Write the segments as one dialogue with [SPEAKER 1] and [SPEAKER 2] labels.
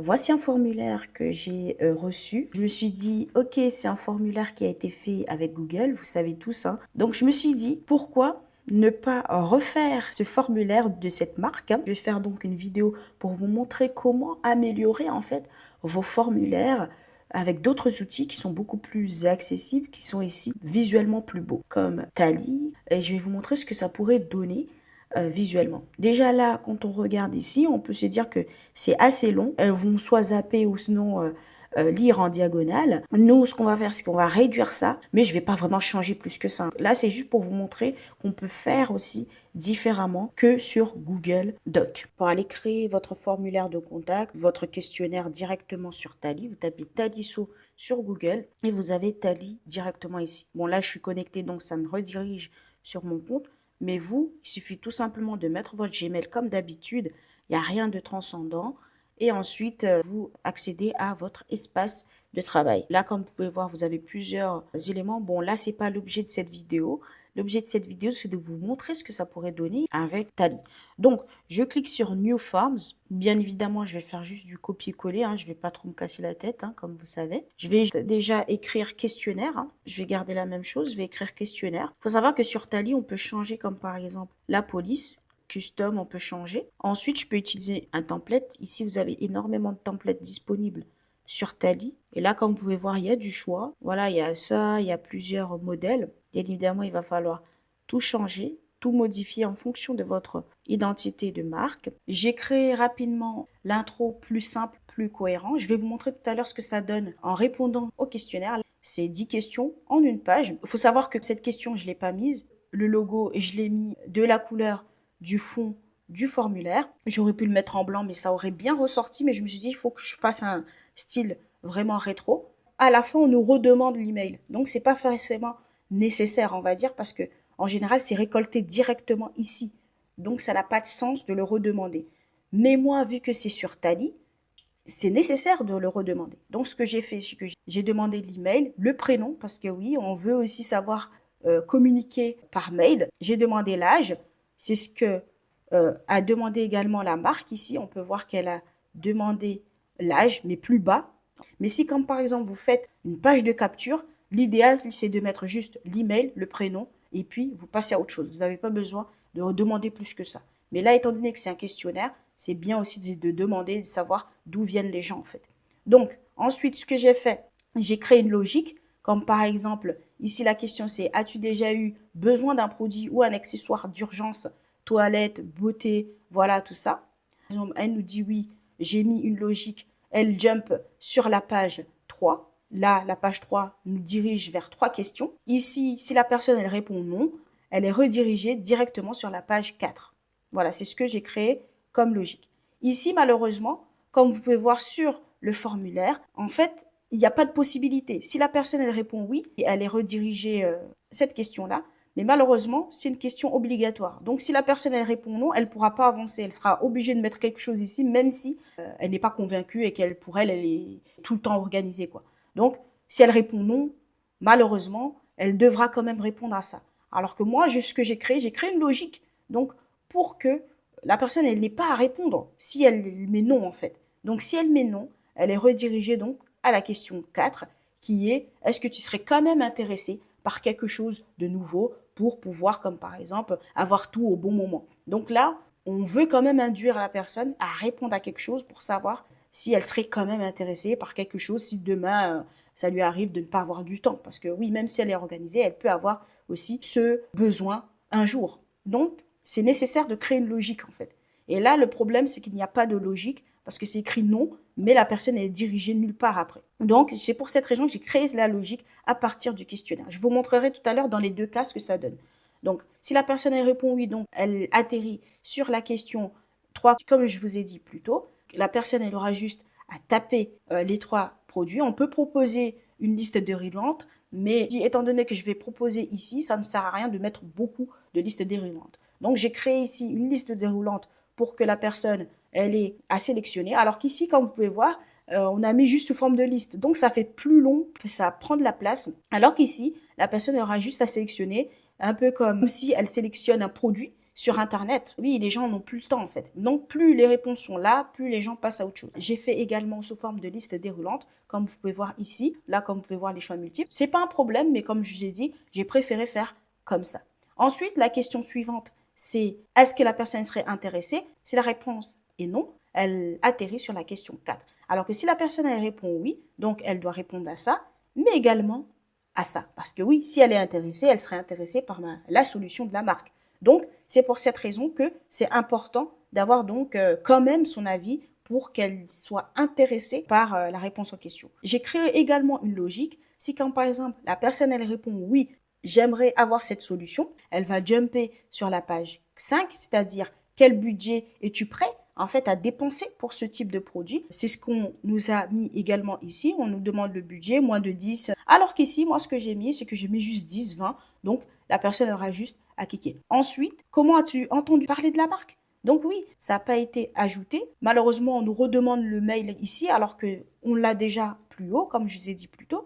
[SPEAKER 1] Voici un formulaire que j'ai reçu. Je me suis dit, ok, c'est un formulaire qui a été fait avec Google, vous savez tous, hein. Donc je me suis dit, pourquoi ne pas refaire ce formulaire de cette marque, hein. Je vais faire donc une vidéo pour vous montrer comment améliorer en fait vos formulaires avec d'autres outils qui sont beaucoup plus accessibles, qui sont ici visuellement plus beaux, comme Tally. Et je vais vous montrer ce que ça pourrait donner visuellement. Déjà là, quand on regarde ici, on peut se dire que c'est assez long. Elles vont soit zapper ou sinon lire en diagonale. Nous, ce qu'on va faire, c'est qu'on va réduire ça, mais je vais pas vraiment changer plus que ça. Là, c'est juste pour vous montrer qu'on peut faire aussi différemment que sur Google Doc. Pour aller créer votre formulaire de contact, votre questionnaire directement sur Tally, vous tapez Talisso sur Google et vous avez Tally directement ici. Bon, là, je suis connectée, donc ça me redirige sur mon compte. Mais vous, il suffit tout simplement de mettre votre Gmail comme d'habitude. Il n'y a rien de transcendant. Et ensuite, vous accédez à votre espace de travail. Là, comme vous pouvez voir, vous avez plusieurs éléments. Bon, là, c'est pas l'objet de cette vidéo. L'objet de cette vidéo, c'est de vous montrer ce que ça pourrait donner avec Tally. Donc, je clique sur New Forms. Bien évidemment, je vais faire juste du copier-coller, hein. Je vais pas trop me casser la tête, hein, comme vous savez. Je vais déjà écrire questionnaire, hein. Je vais garder la même chose. Je vais écrire questionnaire. Il faut savoir que sur Tally, on peut changer comme par exemple la police. Custom, on peut changer. Ensuite, je peux utiliser un template. Ici, vous avez énormément de templates disponibles sur Tally. Et là, comme vous pouvez voir, il y a du choix. Voilà, il y a ça, il y a plusieurs modèles. Bien évidemment, il va falloir tout changer, tout modifier en fonction de votre identité de marque. J'ai créé rapidement l'intro plus simple, plus cohérent. Je vais vous montrer tout à l'heure ce que ça donne en répondant au questionnaire. C'est 10 questions en une page. Il faut savoir que cette question, je ne l'ai pas mise. Le logo, je l'ai mis de la couleur du fond du formulaire. J'aurais pu le mettre en blanc, mais ça aurait bien ressorti. Mais je me suis dit, il faut que je fasse un style vraiment rétro. À la fin, on nous redemande l'email. Donc, c'est pas forcément nécessaire, on va dire, parce que en général, c'est récolté directement ici. Donc, ça n'a pas de sens de le redemander. Mais moi, vu que c'est sur Tally, c'est nécessaire de le redemander. Donc, ce que j'ai fait, c'est que j'ai demandé l'email, le prénom, parce que oui, on veut aussi savoir communiquer par mail. J'ai demandé l'âge. C'est ce que a demandé également la marque ici. On peut voir qu'elle a demandé l'âge, mais plus bas. Mais si, comme par exemple, vous faites une page de capture, l'idéal, c'est de mettre juste l'email, le prénom, et puis vous passez à autre chose. Vous n'avez pas besoin de demander plus que ça. Mais là, étant donné que c'est un questionnaire, c'est bien aussi de demander, de savoir d'où viennent les gens, en fait. Donc, ensuite, ce que j'ai fait, j'ai créé une logique, comme par exemple, ici, la question, c'est: as-tu déjà eu besoin d'un produit ou un accessoire d'urgence, toilette, beauté, voilà, tout ça. Par exemple, elle nous dit oui, j'ai mis une logique, elle jump sur la page 3. Là, la page 3 nous dirige vers 3 questions. Ici, si la personne, elle répond non, elle est redirigée directement sur la page 4. Voilà, c'est ce que j'ai créé comme logique. Ici, malheureusement, comme vous pouvez voir sur le formulaire, en fait, il n'y a pas de possibilité. Si la personne, elle répond oui, elle est redirigée cette question-là. Mais malheureusement, c'est une question obligatoire. Donc, si la personne, elle répond non, elle ne pourra pas avancer. Elle sera obligée de mettre quelque chose ici, même si elle n'est pas convaincue et qu'elle, pour elle, elle est tout le temps organisée, quoi. Donc, si elle répond non, malheureusement, elle devra quand même répondre à ça. Alors que moi, ce que j'ai créé une logique. Donc, pour que la personne, elle n'ait pas à répondre si elle met non, en fait. Donc, si elle met non, elle est redirigée donc à la question 4, qui est: est-ce que tu serais quand même intéressé par quelque chose de nouveau pour pouvoir, comme par exemple, avoir tout au bon moment. Donc là, on veut quand même induire la personne à répondre à quelque chose pour savoir si elle serait quand même intéressée par quelque chose, si demain, ça lui arrive de ne pas avoir du temps. Parce que oui, même si elle est organisée, elle peut avoir aussi ce besoin un jour. Donc, c'est nécessaire de créer une logique, en fait. Et là, le problème, c'est qu'il n'y a pas de logique parce que c'est écrit non, mais la personne est dirigée nulle part après. Donc, c'est pour cette raison que j'ai créé la logique à partir du questionnaire. Je vous montrerai tout à l'heure dans les deux cas ce que ça donne. Donc, si la personne elle répond oui, donc elle atterrit sur la question 3, comme je vous ai dit plus tôt. La personne, elle aura juste à taper les 3 produits. On peut proposer une liste déroulante, mais étant donné que je vais proposer ici, ça ne sert à rien de mettre beaucoup de listes déroulantes. Donc, j'ai créé ici une liste déroulante pour que la personne, elle ait à sélectionner. Alors qu'ici, comme vous pouvez voir, on a mis juste sous forme de liste. Donc, ça fait plus long, ça prend de la place. Alors qu'ici, la personne aura juste à sélectionner, un peu comme si elle sélectionne un produit sur Internet. Oui, les gens n'ont plus le temps en fait. Donc, plus les réponses sont là, plus les gens passent à autre chose. J'ai fait également sous forme de liste déroulante, comme vous pouvez voir ici. Là, comme vous pouvez voir les choix multiples. C'est pas un problème, mais comme je vous ai dit, j'ai préféré faire comme ça. Ensuite, la question suivante, c'est est-ce que la personne serait intéressée? Si la réponse est non, elle atterrit sur la question 4. Alors que si la personne elle répond oui, donc elle doit répondre à ça, mais également à ça. Parce que oui, si elle est intéressée, elle serait intéressée par la solution de la marque. Donc, c'est pour cette raison que c'est important d'avoir donc quand même son avis pour qu'elle soit intéressée par la réponse en question. J'ai créé également une logique. Si quand par exemple la personne elle répond oui, j'aimerais avoir cette solution, elle va jumper sur la page 5, c'est-à-dire quel budget es-tu prêt en fait à dépenser pour ce type de produit. C'est ce qu'on nous a mis également ici. On nous demande le budget, moins de 10. Alors qu'ici, moi, ce que j'ai mis, c'est que j'ai mis juste 10, 20. Donc, la personne aura juste à cliquer. Ensuite, comment as-tu entendu parler de la marque? Donc oui, ça n'a pas été ajouté. Malheureusement, on nous redemande le mail ici alors qu'on l'a déjà plus haut, comme je vous ai dit plus tôt.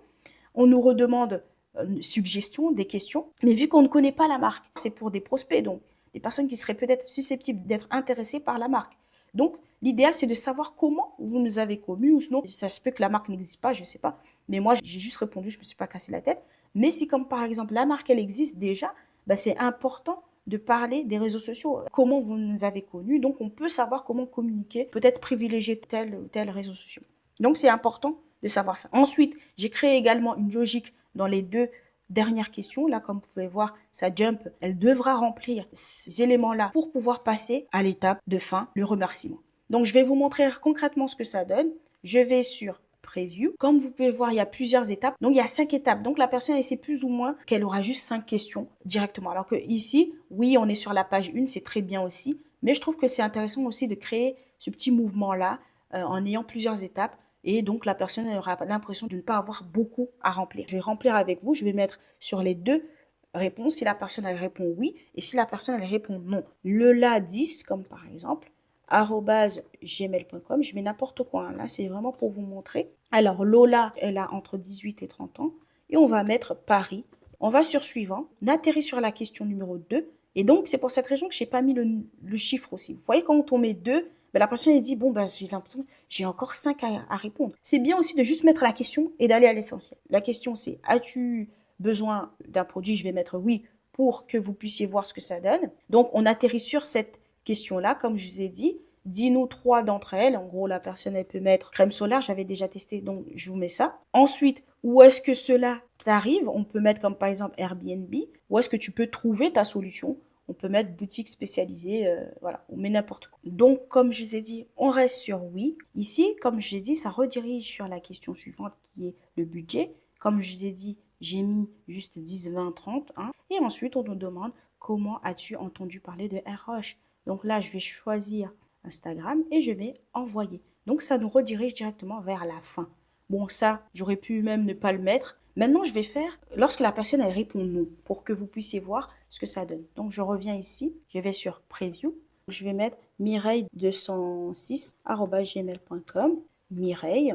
[SPEAKER 1] On nous redemande une suggestion, des questions. Mais vu qu'on ne connaît pas la marque, c'est pour des prospects, donc des personnes qui seraient peut-être susceptibles d'être intéressées par la marque. Donc, l'idéal, c'est de savoir comment vous nous avez connu, ou sinon, ça se peut que la marque n'existe pas, je ne sais pas. Mais moi, j'ai juste répondu, je ne me suis pas cassé la tête. Mais si, comme par exemple, la marque, elle existe déjà, bah, c'est important de parler des réseaux sociaux. Comment vous nous avez connus, donc on peut savoir comment communiquer, peut-être privilégier tel ou tel réseau social. Donc, c'est important de savoir ça. Ensuite, j'ai créé également une logique dans les deux dernières questions. Là, comme vous pouvez voir, ça jump. Elle devra remplir ces éléments-là pour pouvoir passer à l'étape de fin, le remerciement. Donc, je vais vous montrer concrètement ce que ça donne. Je vais sur Preview. Comme vous pouvez voir, il y a plusieurs étapes. Donc, il y a 5 étapes. Donc, la personne, elle sait plus ou moins qu'elle aura juste 5 questions directement. Alors que ici, oui, on est sur la page 1, c'est très bien aussi. Mais je trouve que c'est intéressant aussi de créer ce petit mouvement-là en ayant plusieurs étapes. Et donc, la personne aura l'impression de ne pas avoir beaucoup à remplir. Je vais remplir avec vous. Je vais mettre sur les deux réponses si la personne, elle répond oui et si la personne, elle répond non. Le la 10, comme par exemple, @gmail.com. Je mets n'importe quoi. Là, c'est vraiment pour vous montrer. Alors, Lola, elle a entre 18 et 30 ans. Et on va mettre Paris. On va sur suivant. On atterrit sur la question numéro 2. Et donc, c'est pour cette raison que je n'ai pas mis le chiffre aussi. Vous voyez, quand on met 2, ben, la personne elle dit, bon, ben, j'ai l'impression j'ai encore 5 à répondre. C'est bien aussi de juste mettre la question et d'aller à l'essentiel. La question, c'est, as-tu besoin d'un produit? Je vais mettre oui pour que vous puissiez voir ce que ça donne. Donc, on atterrit sur cette question-là, comme je vous ai dit. Dis-nous 3 d'entre elles. En gros, la personne, elle peut mettre crème solaire. J'avais déjà testé, donc je vous mets ça. Ensuite, où est-ce que cela t'arrive? On peut mettre comme par exemple Airbnb. Où est-ce que tu peux trouver ta solution? On peut mettre boutique spécialisée, voilà, on met n'importe quoi. Donc, comme je vous ai dit, on reste sur oui. Ici, comme je l'ai dit, ça redirige sur la question suivante qui est le budget. Comme je vous ai dit, j'ai mis juste 10, 20, 30. Hein. Et ensuite, on nous demande comment as-tu entendu parler de RH? Donc là, je vais choisir Instagram et je vais envoyer. Donc, ça nous redirige directement vers la fin. Bon, ça, j'aurais pu même ne pas le mettre. Maintenant, je vais faire lorsque la personne elle répond non pour que vous puissiez voir ce que ça donne. Donc, je reviens ici, je vais sur Preview. Je vais mettre mireille206@gmail.com. Mireille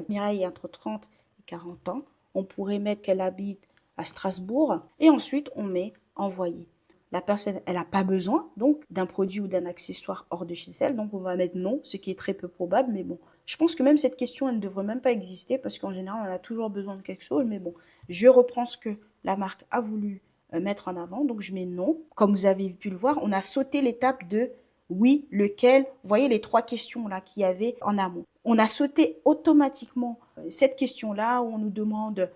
[SPEAKER 1] entre 30 et 40 ans. On pourrait mettre qu'elle habite à Strasbourg et ensuite on met envoyer. La personne, elle n'a pas besoin donc d'un produit ou d'un accessoire hors de chez elle, donc on va mettre non, ce qui est très peu probable, mais bon. Je pense que même cette question, elle ne devrait même pas exister parce qu'en général, on a toujours besoin de quelque chose, mais bon. Je reprends ce que la marque a voulu mettre en avant, donc je mets non. Comme vous avez pu le voir, on a sauté l'étape de oui, lequel. Vous voyez les 3 questions là qu'il y avait en amont. On a sauté automatiquement cette question-là où on nous demande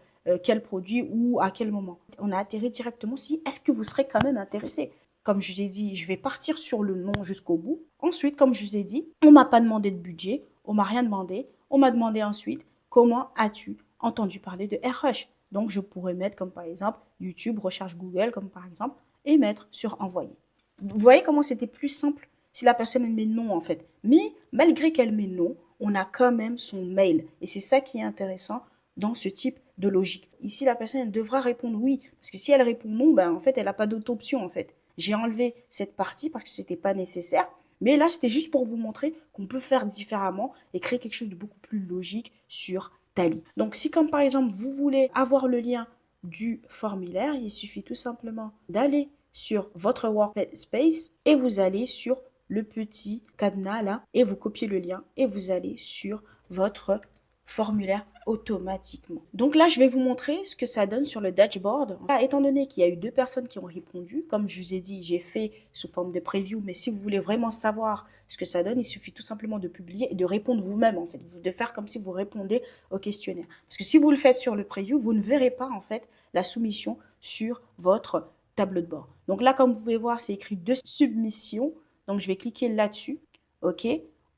[SPEAKER 1] quel produit ou à quel moment. On a atterri directement si est-ce que vous serez quand même intéressé. Comme je vous ai dit, je vais partir sur le non jusqu'au bout. Ensuite, comme je vous ai dit, on m'a pas demandé de budget, on m'a rien demandé. On m'a demandé ensuite comment as-tu entendu parler de RH. Donc je pourrais mettre comme par exemple YouTube, recherche Google comme par exemple et mettre sur envoyer. Vous voyez comment c'était plus simple si la personne elle met non en fait. Mais malgré qu'elle met non, on a quand même son mail. Et c'est ça qui est intéressant dans ce type de logique. Ici, la personne elle devra répondre oui. Parce que si elle répond non, ben, en fait, elle n'a pas d'autre option en fait. J'ai enlevé cette partie parce que ce n'était pas nécessaire. Mais là, c'était juste pour vous montrer qu'on peut faire différemment et créer quelque chose de beaucoup plus logique sur Tally. Donc, si comme par exemple, vous voulez avoir le lien du formulaire, il suffit tout simplement d'aller sur votre workspace et vous allez sur le petit cadenas là et vous copiez le lien et vous allez sur votre formulaire automatiquement. Donc là, je vais vous montrer ce que ça donne sur le dashboard. Là, étant donné qu'il y a eu 2 personnes qui ont répondu, comme je vous ai dit, j'ai fait sous forme de preview, mais si vous voulez vraiment savoir ce que ça donne, il suffit tout simplement de publier et de répondre vous-même en fait, de faire comme si vous répondez au questionnaire. Parce que si vous le faites sur le preview, vous ne verrez pas en fait la soumission sur votre tableau de bord. Donc là, comme vous pouvez voir, c'est écrit de submission. Donc je vais cliquer là-dessus. OK.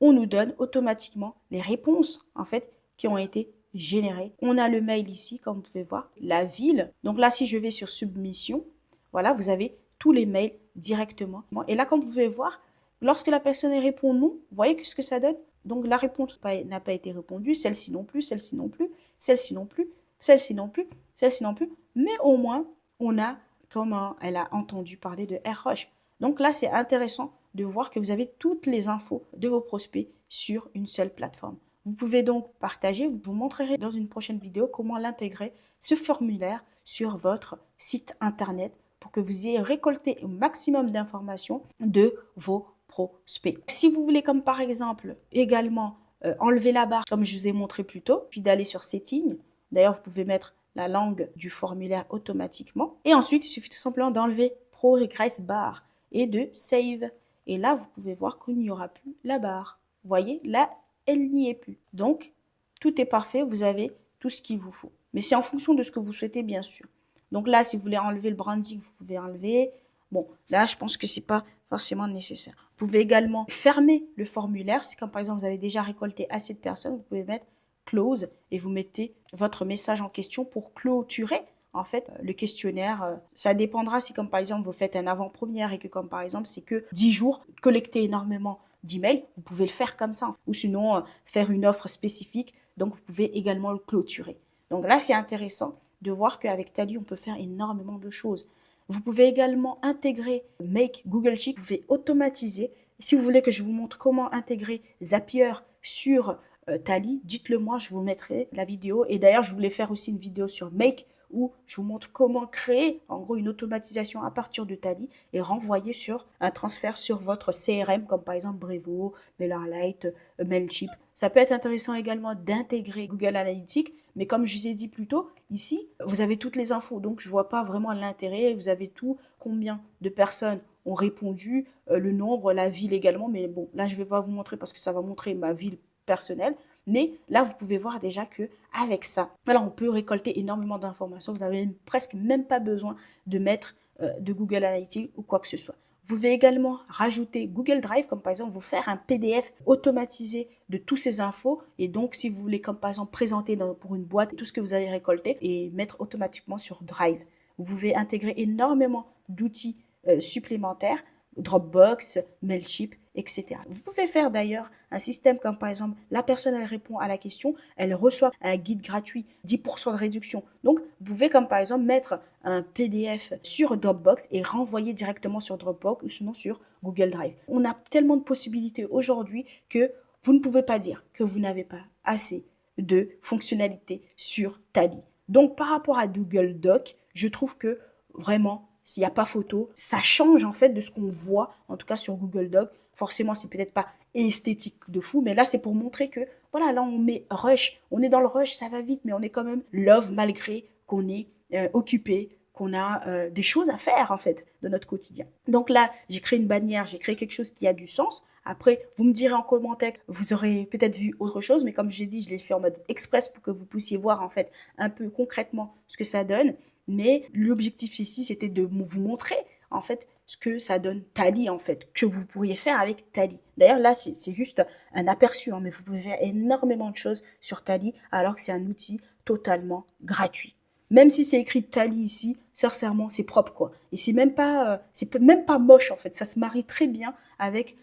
[SPEAKER 1] On nous donne automatiquement les réponses en fait qui ont été générées. On a le mail ici, comme vous pouvez voir, la ville. Donc là, si je vais sur submission, voilà, vous avez tous les mails directement. Et là, comme vous pouvez voir, lorsque la personne répond non, vous voyez ce que ça donne? Donc la réponse n'a pas été répondue, celle-ci non plus, celle-ci non plus, celle-ci non plus, celle-ci non plus, celle-ci non plus. Mais au moins, on a comment elle a entendu parler de RH. Donc là, c'est intéressant de voir que vous avez toutes les infos de vos prospects sur une seule plateforme. Vous pouvez donc partager, vous montrerai dans une prochaine vidéo comment l'intégrer, ce formulaire, sur votre site internet pour que vous ayez récolté un maximum d'informations de vos prospects. Si vous voulez, comme par exemple, également enlever la barre, comme je vous ai montré plus tôt, puis d'aller sur Settings. D'ailleurs, vous pouvez mettre la langue du formulaire automatiquement. Et ensuite, il suffit tout simplement d'enlever Progress Bar et de Save. Et là, vous pouvez voir qu'il n'y aura plus la barre. Vous voyez, là, elle n'y est plus. Donc, tout est parfait, vous avez tout ce qu'il vous faut. Mais c'est en fonction de ce que vous souhaitez, bien sûr. Donc là, si vous voulez enlever le branding, vous pouvez enlever. Bon, là, je pense que ce n'est pas forcément nécessaire. Vous pouvez également fermer le formulaire. Si comme par exemple, vous avez déjà récolté assez de personnes, vous pouvez mettre close et vous mettez votre message en question pour clôturer en fait le questionnaire. Ça dépendra si comme par exemple vous faites un avant-première et que comme par exemple c'est que 10 jours, collecter énormément d'emails, vous pouvez le faire comme ça. Ou sinon faire une offre spécifique, donc vous pouvez également le clôturer. Donc là c'est intéressant de voir qu'avec Tally on peut faire énormément de choses. Vous pouvez également intégrer Make Google Sheet, vous pouvez automatiser. Si vous voulez que je vous montre comment intégrer Zapier sur Tally, dites-le moi, je vous mettrai la vidéo. Et d'ailleurs, je voulais faire aussi une vidéo sur Make où je vous montre comment créer en gros une automatisation à partir de Tally et renvoyer sur un transfert sur votre CRM comme par exemple Brevo, MailerLite, Mailchimp. Ça peut être intéressant également d'intégrer Google Analytics, mais comme je vous ai dit plus tôt, ici, vous avez toutes les infos, donc je ne vois pas vraiment l'intérêt. Vous avez tout, combien de personnes ont répondu, le nombre, la ville également, mais bon, là, je ne vais pas vous montrer parce que ça va montrer ma ville personnelle. Mais là, vous pouvez voir déjà que avec ça, voilà, on peut récolter énormément d'informations. Vous n'avez presque même pas besoin de mettre de Google Analytics ou quoi que ce soit. Vous pouvez également rajouter Google Drive, comme par exemple vous faire un PDF automatisé de toutes ces infos. Et donc, si vous voulez, comme par exemple, présenter pour une boîte tout ce que vous avez récolté et mettre automatiquement sur Drive. Vous pouvez intégrer énormément d'outils supplémentaires, Dropbox, Mailchimp, etc. Vous pouvez faire d'ailleurs un système comme par exemple, la personne elle répond à la question, elle reçoit un guide gratuit, 10% de réduction. Donc, vous pouvez comme par exemple mettre un PDF sur Dropbox et renvoyer directement sur Dropbox ou sinon sur Google Drive. On a tellement de possibilités aujourd'hui que vous ne pouvez pas dire que vous n'avez pas assez de fonctionnalités sur Tally. Donc, par rapport à Google Doc, je trouve que vraiment, s'il n'y a pas photo, ça change en fait de ce qu'on voit, en tout cas sur Google Doc. Forcément, c'est peut-être pas esthétique de fou, mais là, c'est pour montrer que, voilà, là, on met rush, on est dans le rush, ça va vite, mais on est quand même love malgré qu'on est occupé, qu'on a des choses à faire, en fait, de notre quotidien. Donc là, j'ai créé une bannière, j'ai créé quelque chose qui a du sens. Après, vous me direz en commentaire, vous aurez peut-être vu autre chose, mais comme j'ai dit, je l'ai fait en mode express pour que vous puissiez voir, en fait, un peu concrètement ce que ça donne. Mais l'objectif ici, c'était de vous montrer, en fait, ce que ça donne Tally, en fait, que vous pourriez faire avec Tally. D'ailleurs, là, c'est juste un aperçu, hein, mais vous pouvez faire énormément de choses sur Tally, alors que c'est un outil totalement gratuit. Même si c'est écrit Tally ici, sincèrement, c'est propre, quoi. Et c'est même pas moche, en fait. Ça se marie très bien avec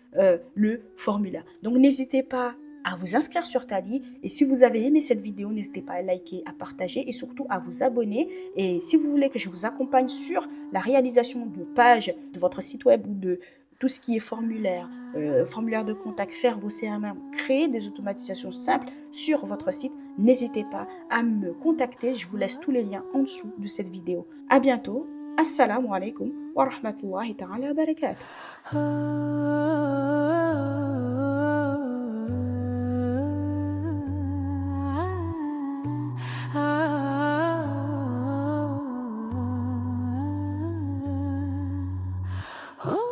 [SPEAKER 1] le formulaire. Donc, n'hésitez pas à vous inscrire sur Tally. Et si vous avez aimé cette vidéo, n'hésitez pas à liker, à partager et surtout à vous abonner. Et si vous voulez que je vous accompagne sur la réalisation de pages de votre site web ou de tout ce qui est formulaire, formulaire de contact, faire vos CRM, créer des automatisations simples sur votre site, n'hésitez pas à me contacter. Je vous laisse tous les liens en dessous de cette vidéo. À bientôt Assalamu alaikum wa rahmatullahi ta'ala wa barakatuh.
[SPEAKER 2] Oh